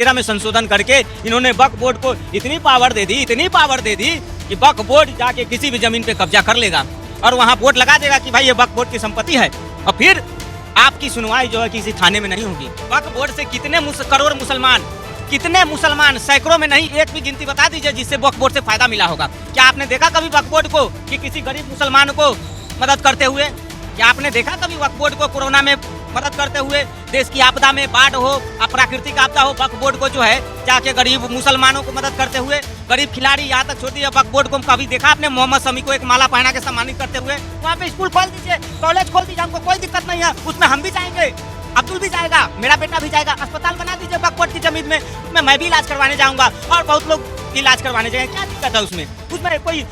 2013 में संशोधन करके इन्होंने वक्फ बोर्ड को इतनी पावर दे दी कि वक्फ बोर्ड जाके किसी भी जमीन पे कब्जा कर लेगा और वहाँ बोर्ड लगा देगा कि भाई ये वक्फ बोर्ड की संपत्ति है, और फिर आपकी सुनवाई जो है किसी थाने में नहीं होगी। वक्फ बोर्ड से कितने मुसलमान सैकड़ों में नहीं, एक भी गिनती बता दीजिए जिससे वक्फ बोर्ड से फायदा मिला होगा। क्या आपने देखा कभी वक्फ बोर्ड को कि किसी गरीब मुसलमान को मदद करते हुए? क्या आपने देखा कभी वक्फ बोर्ड को कोरोना में मदद करते हुए? देश की आपदा में, बाढ़ हो, प्राकृतिक आपदा हो, वक्फ बोर्ड को जो है जाके गरीब मुसलमानों को मदद करते हुए, गरीब खिलाड़ी यहाँ तक छोड़िए, वक्फ बोर्ड को कभी देखा आपने मोहम्मद शमी को एक माला पहना के सम्मानित करते हुए? वहाँ पे स्कूल खोल दीजिए, कॉलेज खोल दीजिए, हमको कोई दिक्कत नहीं है, उसमें हम भी जाएंगे, अब्दुल भी जाएगा, मेरा बेटा भी जाएगा। अस्पताल बना दीजिए वक्फ बोर्ड की जमीन में, उसमें मैं भी इलाज करवाने जाऊंगा और बहुत लोग इलाज करवाने जाएंगे। क्या दिक्कत है उसमें? कोई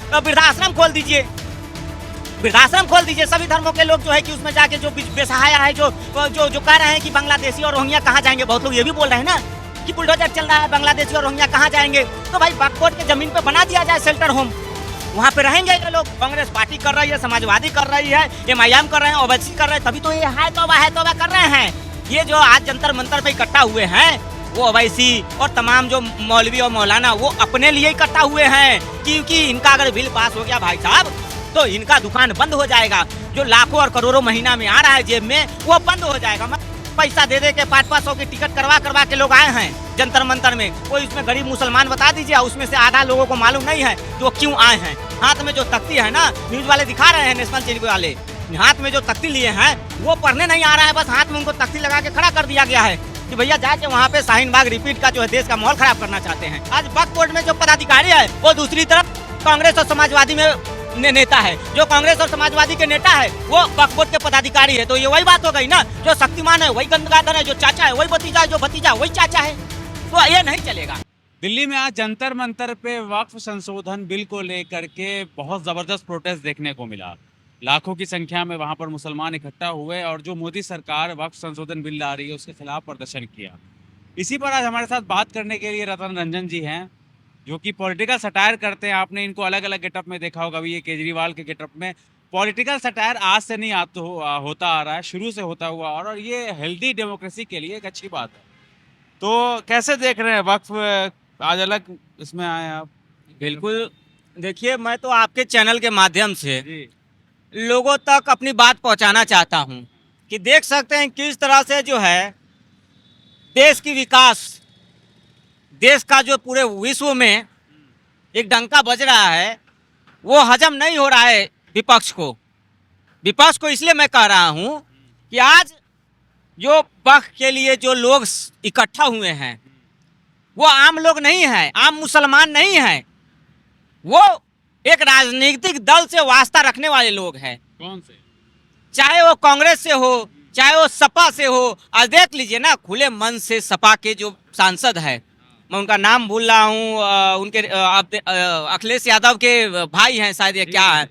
वृद्धाश्रम खोल दीजिए, सभी धर्मों के लोग जो है कि उसमें जाके जो बेसहाय है, जो कह रहे हैं कि बांग्लादेशी और रोहिंग्या कहाँ जाएंगे, बहुत लोग ये भी बोल रहे हैं ना कि बुलडोजर चल रहा है, बांग्लादेशी और रोहिंग्या कहाँ जाएंगे। तो भाई वक्फ बोर्ड के जमीन पे बना दिया जाए शेल्टर होम, वहाँ पे रहेंगे ये लोग। कांग्रेस पार्टी कर रही है, समाजवादी कर रही है, MIM कर रहे हैं, ओवैसी कर रहे हैं, तभी तो ये है तौबा कर रहे हैं। ये जो आज जंतर मंतर पे इकट्ठा हुए हैं, वो ओवैसी और तमाम जो मौलवी और मौलाना, वो अपने लिए इकट्ठा हुए हैं, क्योंकि इनका अगर बिल पास हो गया भाई साहब तो इनका दुकान बंद हो जाएगा। जो लाखों और करोड़ों महीना में आ रहा है जेब में, वो बंद हो जाएगा। पैसा दे के 500 की टिकट करवा के लोग आए हैं जंतर मंतर में। कोई उसमें गरीब मुसलमान बता दीजिए, उसमें से आधा लोगों को मालूम नहीं है जो क्यों आए हैं। हाथ में जो तख्ती है ना, न्यूज वाले दिखा रहे हैं, नेशनल चैनल वाले, हाथ में जो तख्ती लिए हैं वो पढ़ने नहीं आ रहा है, बस हाथ में उनको तख्ती लगा के खड़ा कर दिया गया है कि भैया जाके वहाँ पे शाहीन बाग रिपीट का जो है देश का माहौल खराब करना चाहते हैं। आज वक्फ बोर्ड में जो पदाधिकारी है वो दूसरी तरफ कांग्रेस और समाजवादी में नेता है, जो कांग्रेस और समाजवादी के नेता है वो वक्फ बोर्ड के पदाधिकारी है। तो ये वही बात हो गई ना, जो शक्तिमान है वही गंगाधर है, जो चाचा है वही भतीजा है, जो भतीजा वही चाचा है। तो ये नहीं चलेगा। दिल्ली में आज जंतर मंतर पे वक्फ संशोधन बिल को लेकर के बहुत ज़बरदस्त प्रोटेस्ट देखने को मिला। लाखों की संख्या में वहां पर मुसलमान इकट्ठा हुए और जो मोदी सरकार वक्फ संशोधन बिल ला रही है उसके खिलाफ प्रदर्शन किया। इसी पर आज हमारे साथ बात करने के लिए रतन रंजन जी हैं, जो कि पॉलिटिकल सटायर करते हैं। आपने इनको अलग अलग गेटअप में देखा होगा, अभी ये केजरीवाल के गेटअप में। पॉलिटिकल सटायर आज से नहीं होता आ रहा है, शुरू से होता हुआ, और ये हेल्दी डेमोक्रेसी के लिए एक अच्छी बात है। तो कैसे देख रहे हैं वक्फ, आज अलग इसमें आए आप? बिल्कुल, देखिए मैं तो आपके चैनल के माध्यम से लोगों तक अपनी बात पहुंचाना चाहता हूं कि देख सकते हैं किस तरह से जो है देश की विकास, देश का जो पूरे विश्व में एक डंका बज रहा है, वो हजम नहीं हो रहा है विपक्ष को। इसलिए मैं कह रहा हूं कि आज जो वक्फ के लिए जो लोग इकट्ठा हुए हैं वो आम लोग नहीं हैं, आम मुसलमान नहीं हैं, वो एक राजनीतिक दल से वास्ता रखने वाले लोग हैं। कौन से? चाहे वो कांग्रेस से हो, चाहे वो सपा से हो। आज देख लीजिए ना, खुले मन से सपा के जो सांसद है, मैं उनका नाम भूल रहा हूँ, उनके अखिलेश यादव के भाई हैं शायद, ये क्या है,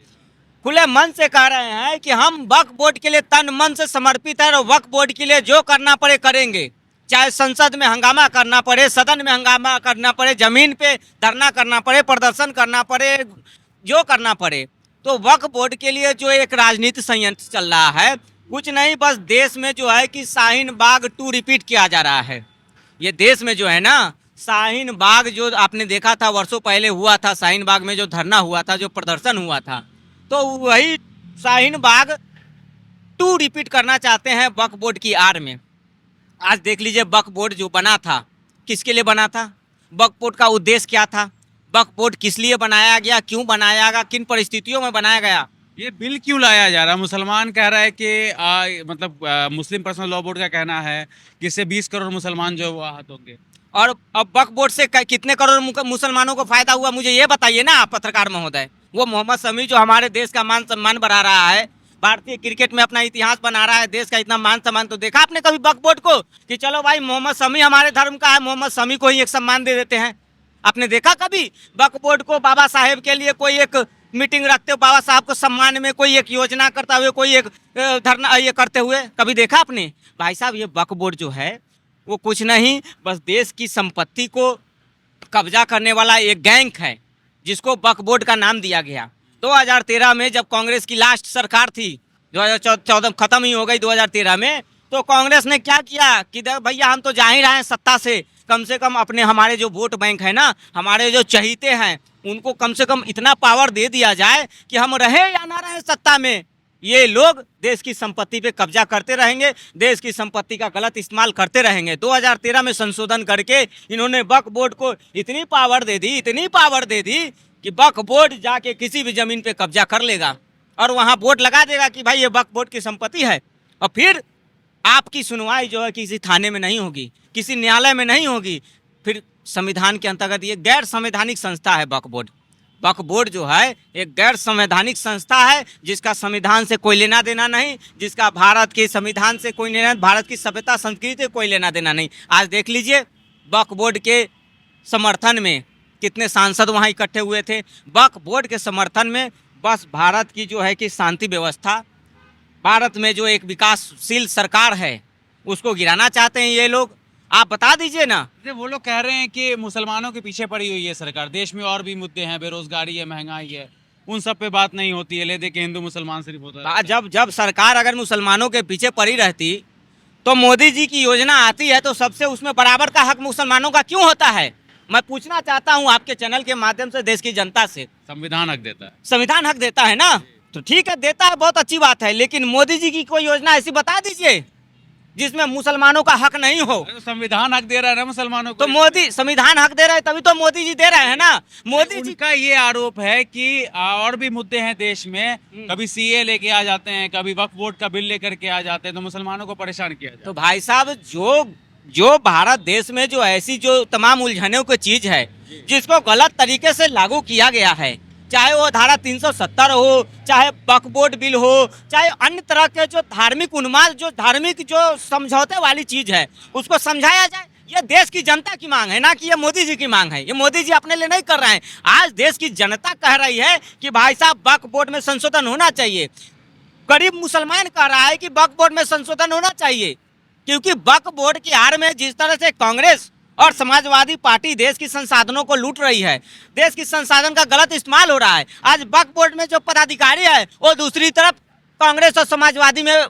खुले मन से कह रहे हैं कि हम वक्फ बोर्ड के लिए तन मन से समर्पित है और वक्फ बोर्ड के लिए जो करना पड़े करेंगे, चाहे संसद में हंगामा करना पड़े, सदन में हंगामा करना पड़े, जमीन पे धरना करना पड़े, प्रदर्शन करना पड़े, जो करना पड़े। तो वक्फ बोर्ड के लिए जो एक राजनीति संयंत्र चल रहा है, कुछ नहीं, बस देश में जो है कि शाहीन बाग 2 रिपीट किया जा रहा है। ये देश में जो है ना, शाहीन बाग जो आपने देखा था वर्षों पहले हुआ था, शाहीन बाग में जो धरना हुआ था, जो प्रदर्शन हुआ था, तो वही शाहीन बाग 2 रिपीट करना चाहते हैं वक्फ बोर्ड की आड़ में। आज देख लीजिए वक्फ बोर्ड जो बना था, किसके लिए बना था, वक्फ बोर्ड का उद्देश्य क्या था, वक्फ बोर्ड किस लिए बनाया गया, क्यों बनाया गया, किन परिस्थितियों में बनाया गया, ये बिल क्यों लाया जा रहा है? मुसलमान कह रहा है कि मुस्लिम पर्सनल लॉ बोर्ड का कहना है कि इससे 20 करोड़ मुसलमान जो है वो आहत होंगे। और अब वक्फ बोर्ड से कितने करोड़ मुसलमानों को फायदा हुआ, मुझे ये बताइए ना आप पत्रकार महोदय। वो मोहम्मद शमी जो हमारे देश का मान सम्मान बढ़ा रहा है, भारतीय क्रिकेट में अपना इतिहास बना रहा है, देश का इतना मान सम्मान, तो देखा आपने कभी वक्फ बोर्ड को कि चलो भाई मोहम्मद शमी हमारे धर्म का है, मोहम्मद शमी को ही एक सम्मान दे देते हैं? आपने देखा कभी वक्फ बोर्ड को बाबा साहेब के लिए कोई एक मीटिंग रखते हुए, बाबा साहब को सम्मान में कोई एक योजना करता हुए, कोई एक धरना ये करते हुए कभी देखा आपने? भाई साहब, ये वक्फ बोर्ड जो है वो कुछ नहीं, बस देश की संपत्ति को कब्जा करने वाला एक गैंग है जिसको वक्फ बोर्ड का नाम दिया गया। 2013 में जब कांग्रेस की लास्ट सरकार थी, 2014 खत्म ही हो गई 2013 में, तो कांग्रेस ने क्या किया कि भैया हम तो जा ही रहे हैं सत्ता से, कम से कम अपने हमारे जो वोट बैंक है ना, हमारे जो चहीते हैं, उनको कम से कम इतना पावर दे दिया जाए कि हम रहे या ना रहे सत्ता में, ये लोग देश की संपत्ति पे कब्जा करते रहेंगे, देश की संपत्ति का गलत इस्तेमाल करते रहेंगे। 2013 में संशोधन करके इन्होंने वक्फ बोर्ड को इतनी पावर दे दी कि वक्फ बोर्ड जाके किसी भी जमीन पे कब्जा कर लेगा और वहाँ बोर्ड लगा देगा कि भाई ये वक्फ बोर्ड की संपत्ति है, और फिर आपकी सुनवाई जो है किसी थाने में नहीं होगी, किसी न्यायालय में नहीं होगी। फिर संविधान के अंतर्गत ये गैर संवैधानिक संस्था है वक्फ बोर्ड। वक्फ बोर्ड जो है एक गैर संवैधानिक संस्था है, जिसका संविधान से कोई लेना देना नहीं, जिसका भारत के संविधान से कोई लेना, भारत की सभ्यता संस्कृति से कोई लेना देना नहीं। आज देख लीजिए वक्फ बोर्ड के समर्थन में कितने सांसद वहाँ इकट्ठे हुए थे। वक्फ बोर्ड के समर्थन में बस भारत की जो है कि शांति व्यवस्था, भारत में जो एक विकासशील सरकार है, उसको गिराना चाहते हैं ये लोग। आप बता दीजिए ना। वो लोग कह रहे हैं कि मुसलमानों के पीछे पड़ी हुई है सरकार, देश में और भी मुद्दे हैं, बेरोजगारी है, महंगाई है, उन सब पे बात नहीं होती है, ले दे के हिंदू मुसलमान सिर्फ होता है। जब सरकार अगर मुसलमानों के पीछे पड़ी रहती तो मोदी जी की योजना आती है तो सबसे उसमें बराबर का हक मुसलमानों का क्यों होता है? मैं पूछना चाहता हूं आपके चैनल के माध्यम से देश की जनता से। संविधान हक देता है, संविधान हक देता है ना, तो ठीक है, देता है, बहुत अच्छी बात है, लेकिन मोदी जी की कोई योजना ऐसी बता दीजिए जिसमें मुसलमानों का हक नहीं हो। संविधान हक दे रहा है ना मुसलमानों को, तो मोदी संविधान हक दे रहा है तभी तो मोदी जी दे रहे हैं ना। मोदी जी का ये आरोप है कि और भी मुद्दे हैं देश में, कभी सीए लेके आ जाते हैं, कभी वक्फ बोर्ड का बिल लेकर के आ जाते हैं, तो मुसलमानों को परेशान किया जाता है। तो भाई साहब जो भारत देश में जो ऐसी जो तमाम उलझनों की चीज है जिसको गलत तरीके से लागू किया गया है, चाहे वो धारा 370 हो, चाहे वक्फ बोर्ड बिल हो, चाहे अन्य तरह के जो धार्मिक उन्माद, जो धार्मिक जो समझौते वाली चीज है, उसको समझाया जाए। ये देश की जनता की मांग है ना कि ये मोदी जी की मांग है। ये मोदी जी अपने लिए नहीं कर रहे हैं, आज देश की जनता कह रही है कि भाई साहब वक्फ बोर्ड में संशोधन होना चाहिए। गरीब मुसलमान कह रहा है कि वक्फ बोर्ड में संशोधन होना चाहिए, क्योंकि वक्फ बोर्ड की आड़ में जिस तरह से कांग्रेस और समाजवादी पार्टी देश की संसाधनों को लूट रही है, देश की संसाधन का गलत इस्तेमाल हो रहा है। आज वक्फ बोर्ड में जो पदाधिकारी है वो दूसरी तरफ कांग्रेस और समाजवादी में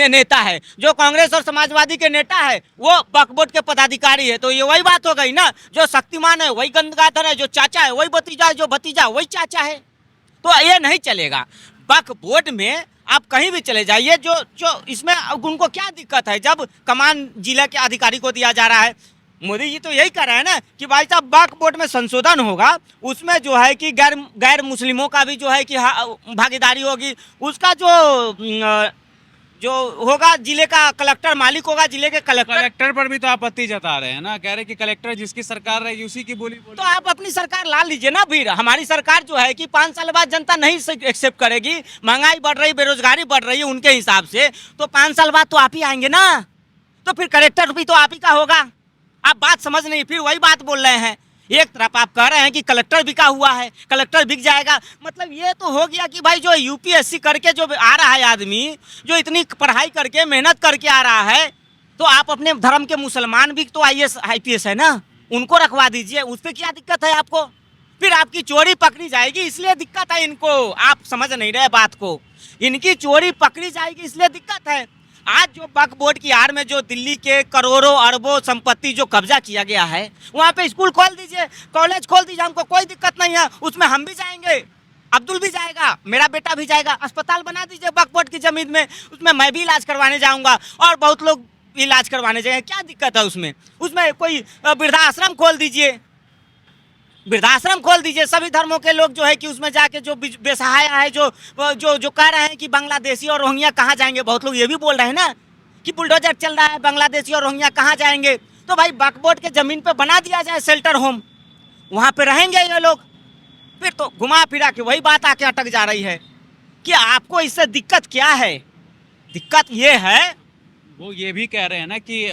नेता है, जो कांग्रेस और समाजवादी के नेता है वो वक्फ बोर्ड के पदाधिकारी है। तो ये वही बात हो गई ना, जो शक्तिमान है वही गंगाधर है, जो चाचा है वही भतीजा है, जो भतीजा वही चाचा है। तो ये नहीं चलेगा। वक्फ बोर्ड में आप कहीं भी चले जाइए, जो इसमें उनको क्या दिक्कत है जब कमान जिला के अधिकारी को दिया जा रहा है। मोदी जी तो यही कह रहे हैं ना कि भाई साहब वक्फ बोर्ड में संशोधन होगा, उसमें जो है कि गैर मुस्लिमों का भी जो है कि भागीदारी होगी। उसका जो होगा जिले का कलेक्टर मालिक होगा, जिले के कलेक्टर पर भी तो आपत्ति जता रहे हैं ना, कह रहे कि कलेक्टर जिसकी सरकार रहेगी उसी की बोली। तो आप अपनी सरकार ला लीजिए ना। फिर हमारी सरकार जो है कि 5 साल बाद जनता नहीं एक्सेप्ट करेगी, महंगाई बढ़ रही, बेरोजगारी बढ़ रही है उनके हिसाब से, तो 5 साल बाद तो आप ही आएंगे ना, तो फिर कलेक्टर भी तो आप ही का होगा। आप बात समझ नहीं, फिर वही बात बोल रहे हैं। एक तरफ आप कह रहे हैं कि कलेक्टर बिका हुआ है, कलेक्टर बिक जाएगा, मतलब ये तो हो गया कि भाई जो यूपीएससी करके जो आ रहा है आदमी, जो इतनी पढ़ाई करके मेहनत करके आ रहा है, तो आप अपने धर्म के मुसलमान भी तो IAS IPS है ना, उनको रखवा दीजिए, उस पर क्या दिक्कत है आपको? फिर आपकी चोरी पकड़ी जाएगी इसलिए दिक्कत है इनको, आप समझ नहीं रहे बात को। इनकी चोरी पकड़ी जाएगी इसलिए दिक्कत है। आज जो वक्फ बोर्ड की आड़ में जो दिल्ली के करोड़ों अरबों संपत्ति जो कब्जा किया गया है, वहाँ पे स्कूल खोल दीजिए, कॉलेज खोल दीजिए, हमको कोई दिक्कत नहीं है, उसमें हम भी जाएंगे, अब्दुल भी जाएगा, मेरा बेटा भी जाएगा। अस्पताल बना दीजिए वक्फ बोर्ड की जमीन में, उसमें मैं भी इलाज करवाने जाऊँगा और बहुत लोग इलाज करवाने जाएंगे, क्या दिक्कत है उसमें? उसमें कोई वृद्धाश्रम खोल दीजिए, वृद्धाश्रम खोल दीजिए, सभी धर्मों के लोग जो है कि उसमें जाके जो बेसहाय है, जो कह रहे हैं कि बांग्लादेशी और रोहिंग्या कहाँ जाएंगे, बहुत लोग ये भी बोल रहे हैं ना कि बुलडोजर चल रहा है, बांग्लादेशी और रोहिंग्या कहाँ जाएंगे। तो भाई वक्फ बोर्ड के जमीन पे बना दिया जाए शेल्टर होम, वहाँ पे रहेंगे ये लोग। फिर तो घुमा फिरा के वही बात आके अटक जा रही है कि आपको इससे दिक्कत क्या है। दिक्कत ये है, वो ये भी कह रहे हैं ना कि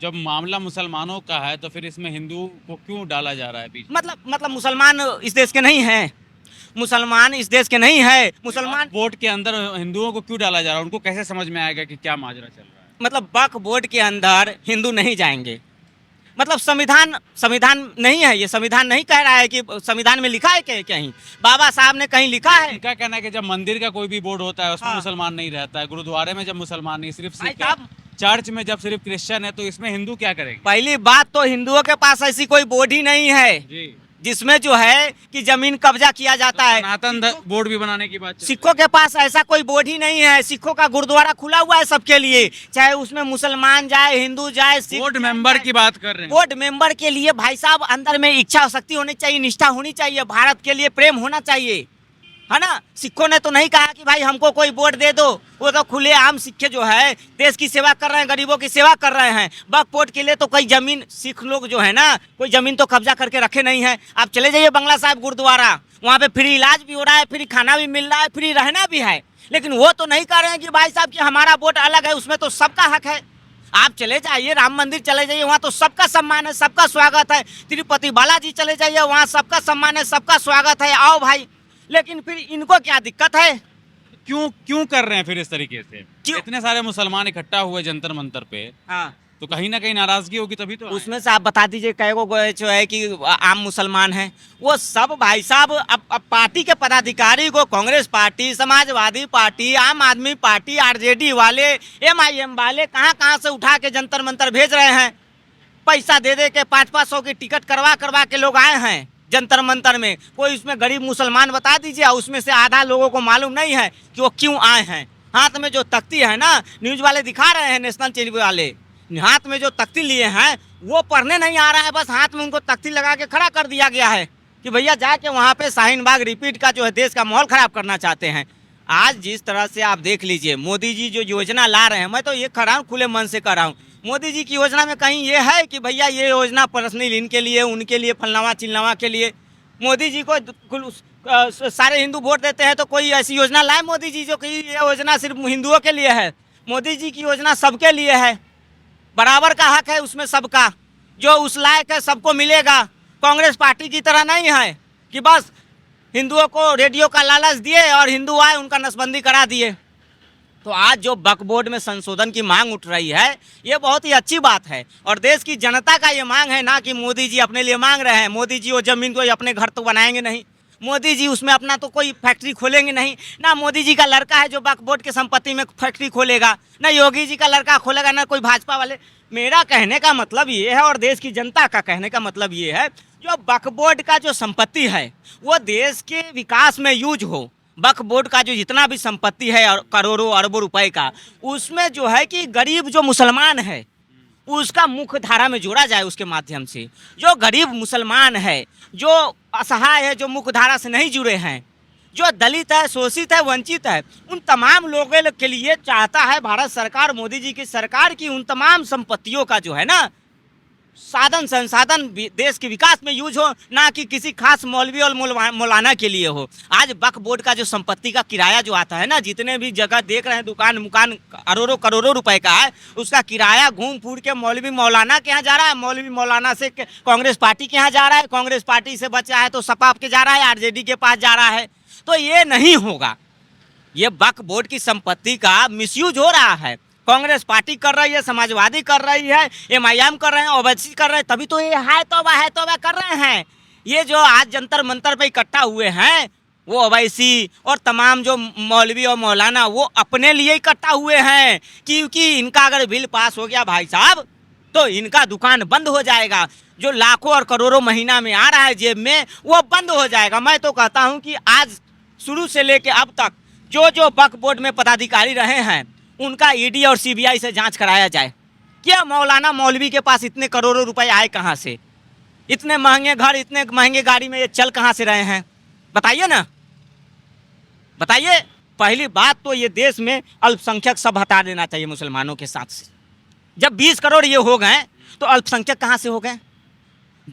जब मामला मुसलमानों का है तो फिर इसमें हिंदू को क्यों डाला जा रहा है बीच? मतलब मुसलमान इस देश के नहीं हैं, मुसलमान इस देश के नहीं है। मुसलमान वोट के अंदर हिंदुओं को क्यों डाला जा रहा है? उनको कैसे समझ में आएगा कि क्या माजरा चल रहा है? मतलब वक्फ बोर्ड के अंदर हिंदू नहीं जाएंगे, मतलब संविधान नहीं है, ये संविधान नहीं कह रहा है कि संविधान में लिखा है कहीं बाबा साहब ने कहीं लिखा है। क्या कहना है कि जब मंदिर का कोई भी बोर्ड होता है उसमें मुसलमान नहीं रहता है, गुरुद्वारे में जब मुसलमान नहीं, सिर्फ चर्च में जब सिर्फ क्रिश्चियन है तो इसमें हिंदू क्या करेंगे? पहली बात तो हिंदुओं के पास ऐसी कोई बोर्ड ही नहीं है जी, जिसमें जो है कि जमीन कब्जा किया जाता है। सनातन बोर्ड भी बनाने की बात चल रही है। सिखों के पास ऐसा कोई बोर्ड ही नहीं है। सिखों का गुरुद्वारा खुला हुआ है सबके लिए, चाहे उसमें मुसलमान जाए, हिंदू जाए, सिख बोर्ड मेंबर की बात कर रहे हैं। बोर्ड मेंबर के लिए भाई साहब अंदर में इच्छा शक्ति होनी चाहिए, निष्ठा होनी चाहिए, भारत के लिए प्रेम होना चाहिए, है ना। सिखों ने तो नहीं कहा कि भाई हमको कोई वोट दे दो, वो तो खुले आम सिक्के जो है देश की सेवा कर रहे हैं, गरीबों की सेवा कर रहे हैं। वक्फ बोर्ड के लिए तो कोई जमीन सिख लोग जो है ना कोई जमीन तो कब्जा करके रखे नहीं है। आप चले जाइए बंगला साहिब गुरुद्वारा, वहाँ पे फ्री इलाज भी हो रहा है, फ्री खाना भी मिल रहा है, फ्री रहना भी है, लेकिन वो तो नहीं कह रहे हैं कि भाई साहब कि हमारा वोट अलग है, उसमें तो सबका हक है। आप चले जाइए राम मंदिर चले जाइए, वहाँ तो सबका सम्मान है, सबका स्वागत है। तिरुपति बालाजी चले जाइए, वहाँ सबका सम्मान है, सबका स्वागत है, आओ भाई। लेकिन फिर इनको क्या दिक्कत है? क्यों कर रहे हैं फिर इस तरीके से? क्यों? इतने सारे मुसलमान इकट्ठा हुए जंतर मंतर पे, हाँ, तो कहीं ना कहीं नाराजगी होगी तभी तो आए। उसमें से आप बता दीजिए कै गो जो है कि आम मुसलमान हैं। वो सब भाई साहब अब पार्टी के पदाधिकारी को कांग्रेस पार्टी, समाजवादी पार्टी, आम आदमी पार्टी, आरजेडी वाले, MIM वाले कहाँ से उठा के जंतर मंतर भेज रहे हैं। पैसा दे दे के 500-500 की टिकट करवा के लोग आए हैं जंतर मंतर में। कोई उसमें गरीब मुसलमान बता दीजिए, उसमें से आधा लोगों को मालूम नहीं है कि वो क्यों आए हैं। हाथ में जो तख्ती है ना, न्यूज वाले दिखा रहे हैं, नेशनल टीवी वाले, हाथ में जो तख्ती लिए हैं वो पढ़ने नहीं आ रहा है, बस हाथ में उनको तख्ती लगा के खड़ा कर दिया गया है कि भैया जाके वहाँ पे शाहीन बाग रिपीट का जो है देश का माहौल खराब करना चाहते हैं। आज जिस तरह से आप देख लीजिए, मोदी जी जो योजना ला रहे हैं, मैं तो ये कह रहा हूँ, खुले मन से कह रहा हूँ, मोदी जी की योजना में कहीं ये है कि भैया ये योजना पर्सनल इनके लिए, उनके लिए, फलनावा चिलनावा के लिए। मोदी जी को सारे हिंदू वोट देते हैं, तो कोई ऐसी योजना लाए मोदी जी जो कि ये योजना सिर्फ हिंदुओं के लिए है। मोदी जी की योजना सबके लिए है, बराबर का हक है उसमें सबका, जो उस लायक है सबको मिलेगा। कांग्रेस पार्टी की तरह नहीं है कि बस हिंदुओं को रेडियो का लालच दिए और हिंदू आए उनका नसबंदी करा दिए। तो आज जो वक्फ बोर्ड में संशोधन की मांग उठ रही है, ये बहुत ही अच्छी बात है और देश की जनता का ये मांग है, ना कि मोदी जी अपने लिए मांग रहे हैं। मोदी जी वो जमीन को अपने घर तो बनाएंगे नहीं, मोदी जी उसमें अपना तो कोई फैक्ट्री खोलेंगे नहीं, ना मोदी जी का लड़का है जो वक्फ बोर्ड की संपत्ति में फैक्ट्री खोलेगा, ना योगी जी का लड़का खोलेगा, ना कोई भाजपा वाले। मेरा कहने का मतलब ये है और देश की जनता का कहने का मतलब ये है, जो वक्फ बोर्ड का जो संपत्ति है वो देश के विकास में यूज हो। वक्फ बोर्ड का जो जितना भी संपत्ति है और करोड़ों अरबों रुपए का, उसमें जो है कि गरीब जो मुसलमान है उसका मुख्य धारा में जोड़ा जाए। उसके माध्यम से जो गरीब मुसलमान है, जो असहाय है, जो मुख्य धारा से नहीं जुड़े हैं, जो दलित है, शोषित है, वंचित है, उन तमाम लोगों के लिए चाहता है भारत सरकार, मोदी जी की सरकार की उन तमाम संपत्तियों का जो है ना साधन संसाधन देश के विकास में यूज हो, ना कि किसी खास मौलवी और मौलाना के लिए हो। आज वक्फ बोर्ड का जो संपत्ति का किराया जो आता है ना, जितने भी जगह देख रहे हैं दुकान मुकान अरबों करोड़ों रुपए का है, उसका किराया घूम फूट के मौलवी मौलाना के यहाँ जा रहा है, मौलवी मौलाना से कांग्रेस पार्टी के यहाँ जा रहा है, कांग्रेस पार्टी से बचा है तो सपा के जा रहा है, आरजेडी के पास जा रहा है। तो ये नहीं होगा। ये वक्फ बोर्ड की संपत्ति का मिसयूज हो रहा है, कांग्रेस पार्टी कर रही है, समाजवादी कर रही है, MIM कर रहे हैं, ओवैसी कर रहे हैं, तभी तो ये है तौबा कर रहे हैं। ये जो आज जंतर मंतर पे इकट्ठा हुए हैं वो ओवैसी और तमाम जो मौलवी और मौलाना वो अपने लिए इकट्ठा हुए हैं, क्योंकि इनका अगर बिल पास हो गया भाई साहब तो इनका दुकान बंद हो जाएगा। जो लाखों और करोड़ों महीना में आ रहा है जेब में वो बंद हो जाएगा। मैं तो कहता हूँ कि आज शुरू से लेके अब तक जो जो वक्फ बोर्ड में पदाधिकारी रहे हैं उनका ED और CBI से जांच कराया जाए। क्या मौलाना मौलवी के पास इतने करोड़ों रुपए आए कहाँ से? इतने महंगे घर, इतने महंगे गाड़ी में ये चल कहाँ से रहे हैं? बताइए ना, बताइए। पहली बात तो ये देश में अल्पसंख्यक सब हटा देना चाहिए मुसलमानों के साथ से। जब 20 करोड़ ये हो गए तो अल्पसंख्यक कहाँ से हो गए?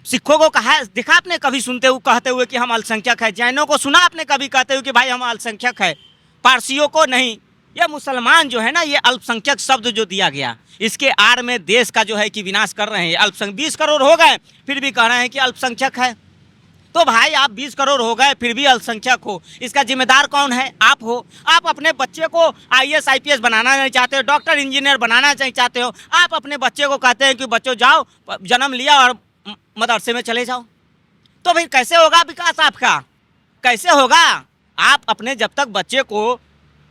सिखों को कहा देखा आपने कभी सुनते हुए कहते हुए कि हम अल्पसंख्यक है? जैनों को सुना आपने कभी कहते हुए कि भाई हम अल्पसंख्यक है? पारसियों को नहीं। ये मुसलमान जो है ना, ये अल्पसंख्यक शब्द जो दिया गया, इसके आड़ में देश का जो है कि विनाश कर रहे हैं। अल्पसंख्यक 20 करोड़ हो गए फिर भी कह रहे हैं कि अल्पसंख्यक है। तो भाई आप 20 करोड़ हो गए फिर भी अल्पसंख्यक हो, इसका जिम्मेदार कौन है? आप हो। आप अपने बच्चे को IAS IPS बनाना नहीं चाहते हो, डॉक्टर इंजीनियर बनाना नहीं चाहते हो। आप अपने बच्चे को कहते हैं कि बच्चों जाओ, जन्म लिया और मदरसे में चले जाओ। तो फिर कैसे होगा विकास आपका? कैसे होगा? आप अपने जब तक बच्चे को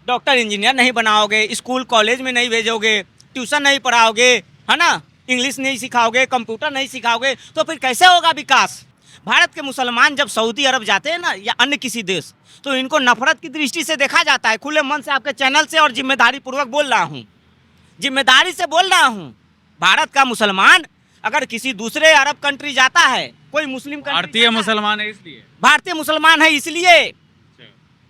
डॉक्टर इंजीनियर नहीं बनाओगे, स्कूल कॉलेज में नहीं भेजोगे, ट्यूशन नहीं पढ़ाओगे, है ना, इंग्लिश नहीं सिखाओगे, कंप्यूटर नहीं सिखाओगे, तो फिर कैसे होगा विकास। भारत के मुसलमान जब सऊदी अरब जाते हैं ना या अन्य किसी देश, तो इनको नफरत की दृष्टि से देखा जाता है। खुले मन से आपके चैनल से और जिम्मेदारी पूर्वक बोल रहा हूँ, जिम्मेदारी से बोल रहा हूँ। भारत का मुसलमान अगर किसी दूसरे अरब कंट्री जाता है, कोई मुस्लिम भारतीय मुसलमान है इसलिए, भारतीय मुसलमान है इसलिए,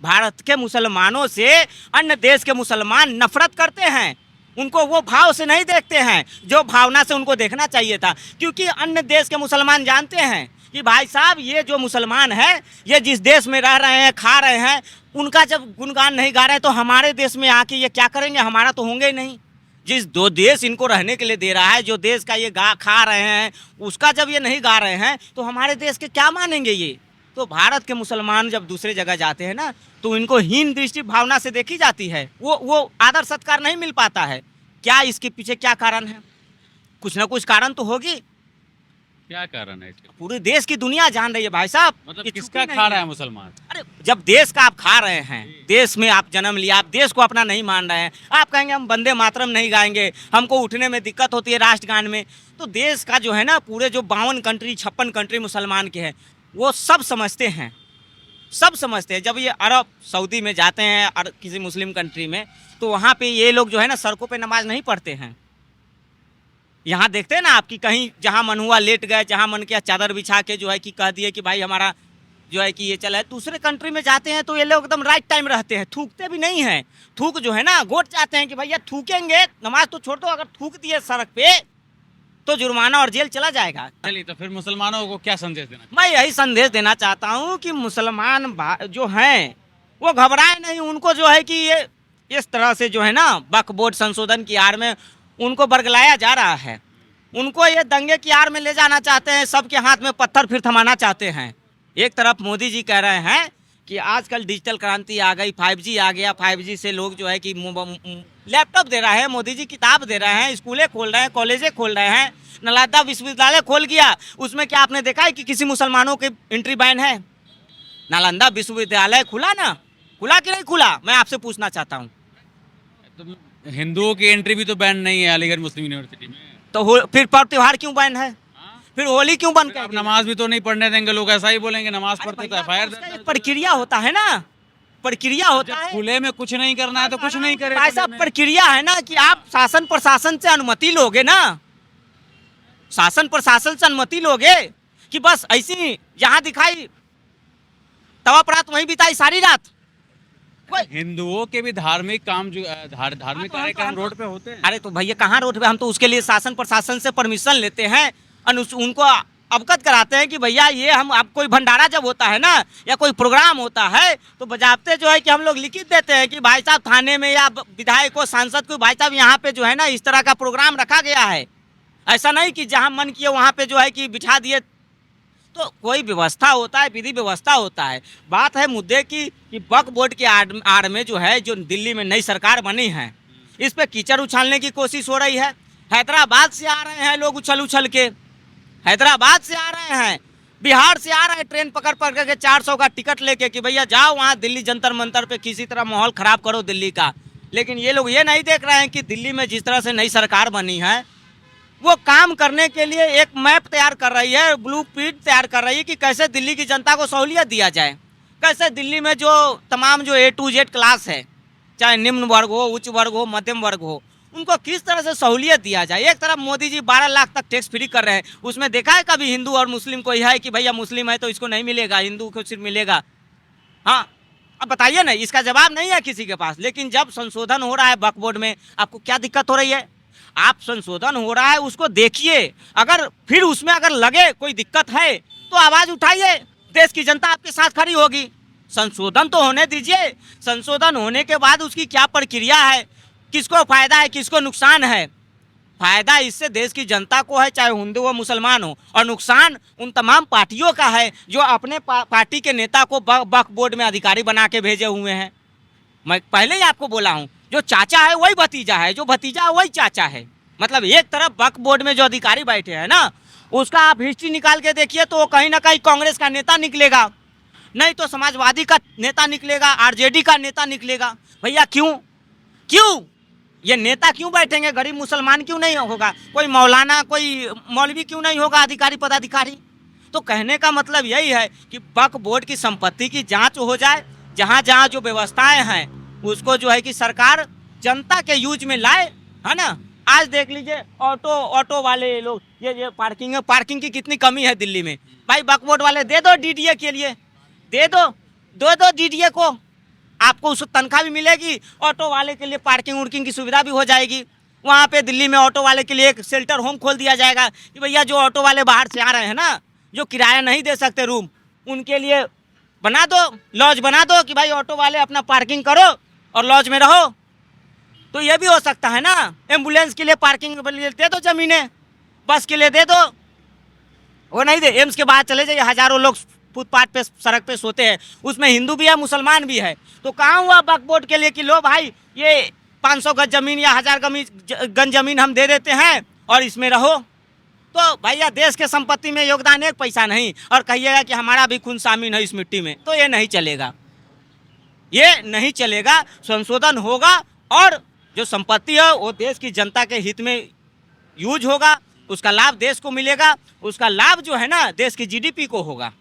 भारत के मुसलमानों से अन्य देश के मुसलमान नफरत करते हैं, उनको वो भाव से नहीं देखते हैं जो भावना से उनको देखना चाहिए था। क्योंकि अन्य देश के मुसलमान जानते हैं कि भाई साहब ये जो मुसलमान है, ये जिस देश में रह रहे हैं, खा रहे हैं, उनका जब गुणगान नहीं गा रहे हैं तो हमारे देश में आके ये क्या करेंगे, हमारा तो होंगे ही नहीं। जिस दो देश इनको रहने के लिए दे रहा है, जो देश का ये खा रहे हैं, उसका जब ये नहीं गा रहे हैं तो हमारे देश के क्या मानेंगे ये। तो भारत के मुसलमान जब दूसरे जगह जाते हैं ना, तो इनको हीन दृष्टि भावना से देखी जाती है, वो आदर सत्कार नहीं मिल पाता है। क्या इसके पीछे क्या कारण है? कुछ ना कुछ कारण तो होगी। क्या कारण है इसके? पूरे देश की दुनिया जान रही है भाई साहब। मतलब किसका खा रहा है मुसलमान? अरे जब देश का आप खा रहे हैं, देश में आप जन्म लिया, आप देश को अपना नहीं मान रहे हैं, आप कहेंगे हम वंदे मातरम नहीं गाएंगे, हमको उठने में दिक्कत होती है राष्ट्रगान में, तो देश का जो है ना, पूरे जो 52 कंट्री 56 कंट्री मुसलमान के हैं, वो सब समझते हैं, सब समझते हैं। जब ये अरब सऊदी में जाते हैं और किसी मुस्लिम कंट्री में, तो वहाँ पे ये लोग जो है ना सड़कों पे नमाज नहीं पढ़ते हैं। यहाँ देखते हैं ना आपकी, कहीं जहाँ मन हुआ लेट गए, जहाँ मन किया चादर बिछा के जो है कि कह दिए कि भाई हमारा जो है कि ये चला है। दूसरे कंट्री में जाते हैं तो ये लोग एकदम राइट टाइम रहते हैं, थूकते भी नहीं हैं। थूक जो है ना गोट जाते हैं कि भैया थूकेंगे, नमाज तो छोड़ दो, अगर थूक दिए सड़क पे तो जुर्माना और जेल चला जाएगा। चलिए, तो फिर मुसलमानों को क्या संदेश देना? मैं यही संदेश देना चाहता हूँ कि मुसलमान जो हैं वो घबराए नहीं। उनको जो है कि ये इस तरह से जो है ना वक्फ बोर्ड संशोधन की आड़ में उनको बरगलाया जा रहा है, उनको ये दंगे की आड़ में ले जाना चाहते हैं, सबके हाथ में पत्थर फिर थमाना चाहते हैं। एक तरफ मोदी जी कह रहे हैं कि आजकल डिजिटल क्रांति आ गई, 5G आ गया, 5G से लोग जो है कि लैपटॉप दे रहे हैं, मोदी जी किताब दे रहे हैं, स्कूलें खोल रहे हैं, कॉलेजें खोल रहे हैं, नालंदा विश्वविद्यालय खोल गया। उसमें क्या आपने देखा है कि किसी मुसलमानों की एंट्री बैन है? नालंदा विश्वविद्यालय खुला ना, खुला कि नहीं खुला, मैं आपसे पूछना चाहता हूँ। तो हिंदुओं की एंट्री भी तो बैन नहीं है अलीगढ़ मुस्लिम यूनिवर्सिटी में, तो फिर पर्व त्योहार क्यों बैन है? फिर होली क्यों बंद कर? नमाज भी तो नहीं पढ़ने देंगे लोग, ऐसा ही बोलेंगे नमाज पढ़ते तो FIR। प्रक्रिया होता है ना, प्रक्रिया होता है। खुले में कुछ नहीं करना है तो कुछ नहीं करे। ऐसा प्रक्रिया है ना कि आप शासन प्रशासन से अनुमति लोगे ना, शासन प्रशासन से अनुमति लोगे कि बस ऐसी जहाँ दिखाई तवा परात वहीं बिताई सारी रात। हिंदुओं के भी धार्मिक काम जो धार्मिक कार्यक्रम रोड पे होते हैं। अरे तो भैया कहाँ रोड पे, हम तो उसके लिए शासन प्रशासन से परमिशन लेते हैं, उनको अवगत कराते हैं कि भैया ये हम आप कोई भंडारा जब होता है ना या कोई प्रोग्राम होता है तो बजाबते जो है कि हम लोग लिखित देते हैं कि भाई साहब थाने में या विधायक को सांसद को, भाई साहब यहाँ पे जो है ना इस तरह का प्रोग्राम रखा गया है। ऐसा नहीं कि जहाँ मन किए वहाँ पे जो है कि बिठा दिए, तो कोई व्यवस्था होता है, विधि व्यवस्था होता है। बात है मुद्दे की कि वक्फ बोर्ड के आड़ में जो है जो दिल्ली में नई सरकार बनी है, इस पे कीचड़ उछालने की कोशिश हो रही है। हैदराबाद से आ रहे हैं लोग उछल उछल के, हैदराबाद से आ रहे हैं, बिहार से आ रहे हैं ट्रेन पकड़ पकड़ के 400 का टिकट लेके कि भैया जाओ वहाँ दिल्ली जंतर मंतर पे किसी तरह माहौल ख़राब करो दिल्ली का। लेकिन ये लोग ये नहीं देख रहे हैं कि दिल्ली में जिस तरह से नई सरकार बनी है वो काम करने के लिए एक मैप तैयार कर रही है, ब्लूप्रिंट तैयार कर रही है कि कैसे दिल्ली की जनता को सहूलियत दिया जाए, कैसे दिल्ली में जो तमाम जो A to Z क्लास है, चाहे निम्न वर्ग हो, उच्च वर्ग हो, मध्यम वर्ग हो, उनको किस तरह से सहूलियत दिया जाए। एक तरफ मोदी जी 12 लाख तक टैक्स फ्री कर रहे हैं, उसमें देखा है कभी हिंदू और मुस्लिम को यह है कि भैया मुस्लिम है तो इसको नहीं मिलेगा, हिंदू को सिर्फ मिलेगा? हाँ, अब बताइए ना, इसका जवाब नहीं है किसी के पास। लेकिन जब संशोधन हो रहा है वक्फ बोर्ड में, आपको क्या दिक्कत हो रही है? आप संशोधन हो रहा है उसको देखिए, अगर फिर उसमें अगर लगे कोई दिक्कत है तो आवाज़ उठाइए, देश की जनता आपके साथ खड़ी होगी। संशोधन तो होने दीजिए, संशोधन होने के बाद उसकी क्या प्रक्रिया है, किसको फायदा है, किसको नुकसान है। फायदा इससे देश की जनता को है, चाहे हिंदू हो मुसलमान हो, और नुकसान उन तमाम पार्टियों का है जो अपने पार्टी के नेता को वक्फ बोर्ड में अधिकारी बना के भेजे हुए हैं। मैं पहले ही आपको बोला हूँ, जो चाचा है वही भतीजा है, जो भतीजा है वही चाचा है। मतलब एक तरफ वक्फ बोर्ड में जो अधिकारी बैठे हैं ना, उसका आप हिस्ट्री निकाल के देखिए तो कहीं ना कहीं कांग्रेस का नेता निकलेगा, नहीं तो समाजवादी का नेता निकलेगा, RJD का नेता निकलेगा। भैया क्यों? क्यों? ये नेता क्यों बैठेंगे, गरीब मुसलमान क्यों नहीं होगा, कोई मौलाना कोई मौलवी क्यों नहीं होगा अधिकारी पदाधिकारी। तो कहने का मतलब यही है कि वक्फ बोर्ड की संपत्ति की जांच हो जाए, जहां जहां जो व्यवस्थाएं हैं उसको जो है कि सरकार जनता के यूज में लाए, है ना। आज देख लीजिए ऑटो वाले लोग, ये पार्किंग की कितनी कमी है दिल्ली में। भाई वक्फ बोर्ड वाले दे दो डीडीए के लिए, दे दो डीडीए को, आपको उस तनख्वाह भी मिलेगी, ऑटो वाले के लिए पार्किंग की सुविधा भी हो जाएगी। वहाँ पे दिल्ली में ऑटो वाले के लिए एक शेल्टर होम खोल दिया जाएगा कि भैया जो ऑटो वाले बाहर से आ रहे हैं ना, जो किराया नहीं दे सकते रूम, उनके लिए बना दो, लॉज बना दो कि भाई ऑटो वाले अपना पार्किंग करो और लॉज में रहो। तो ये भी हो सकता है ना। एम्बुलेंस के लिए पार्किंग दे दो जमीनें, बस के लिए दे दो, वो नहीं दे। एम्स के बाहर चले जाइए, हजारों लोग फुटपाथ पे सड़क पे सोते हैं, उसमें हिंदू भी है मुसलमान भी है। तो कहाँ हुआ वक्फ बोर्ड के लिए कि लो भाई ये 500 गज जमीन या 1000 गज जमीन हम दे देते हैं और इसमें रहो। तो भैया देश के संपत्ति में योगदान एक पैसा नहीं, और कहिएगा कि हमारा भी खून शामिल है इस मिट्टी में, तो ये नहीं चलेगा, ये नहीं चलेगा। संशोधन होगा और जो संपत्ति है वो देश की जनता के हित में यूज होगा, उसका लाभ देश को मिलेगा, उसका लाभ जो है ना देश की जीडीपी को होगा।